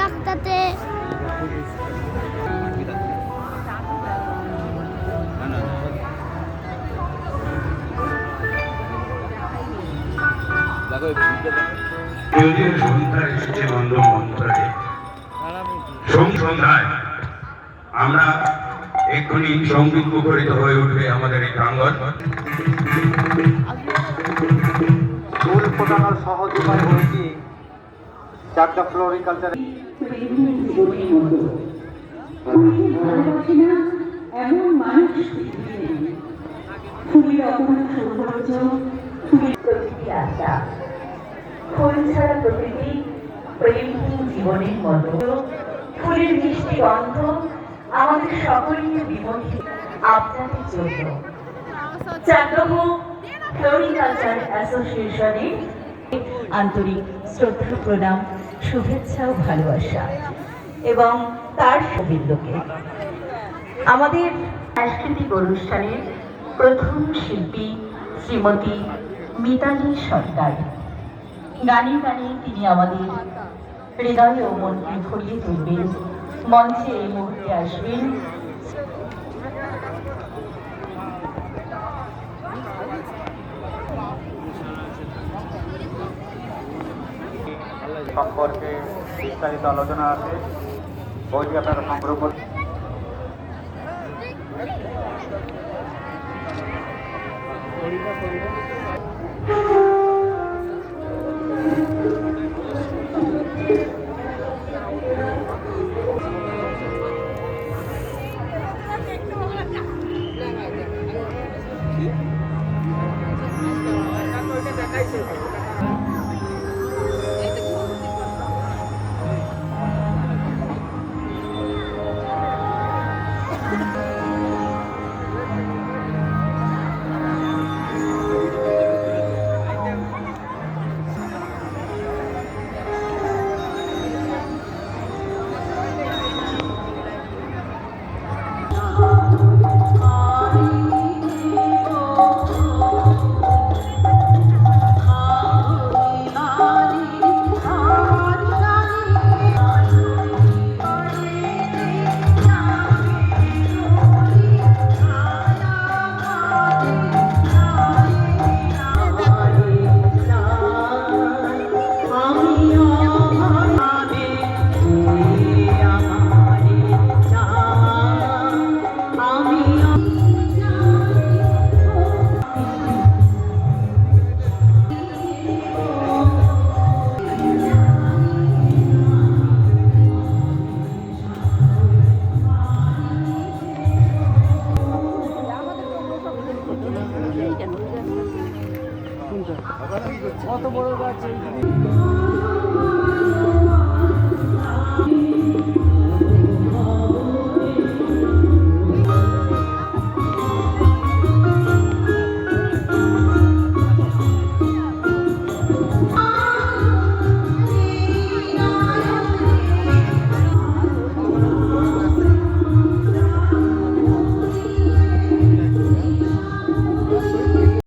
চাকটাতে সন্ধ্যা এসেছে মন্দ মন্ত্রে সন্ধ্যায় আমরা এক্ষুনি সঙ্গীত মুখরিত হয়ে উঠবে আমাদের এই প্রাঙ্গণ। ফুল ফোটানোর সহজ উপায় হয়েছে চারটা ফ্লোরিকালচার। এমন মানুষ ফুলের অপমান সৌন্দর্য, ফুলের প্রকৃতি আশা, ফুল ছাড়া প্রকৃতি প্রেমহীন জীবনের মতো। ফুলের মিষ্টি গন্ধ আমাদের সকলকে বিমোহিত আপনাদের জন্য চাকদহ ফ্লোরিকালচার অ্যাসোসিয়েশনের আন্তরিক শ্রদ্ধা প্রণাম, শুভেচ্ছা ও ভালোবাসা এবং তার সৌবিন্দুকে আমাদের সাংস্কৃতিক অনুষ্ঠানের প্রথম শিল্পী শ্রীমতী মিতালী সরকার। গানে গানে তিনি আমাদের হৃদয় ও মনকে ভরিয়ে তুলবেন। মঞ্চে এই মুহূর্তে আসবেন সম্পর্কে বিস্তারিত আলোচনা আছে, বইটি আপনারা সংগ্রহ করুন। কত বড় গাছ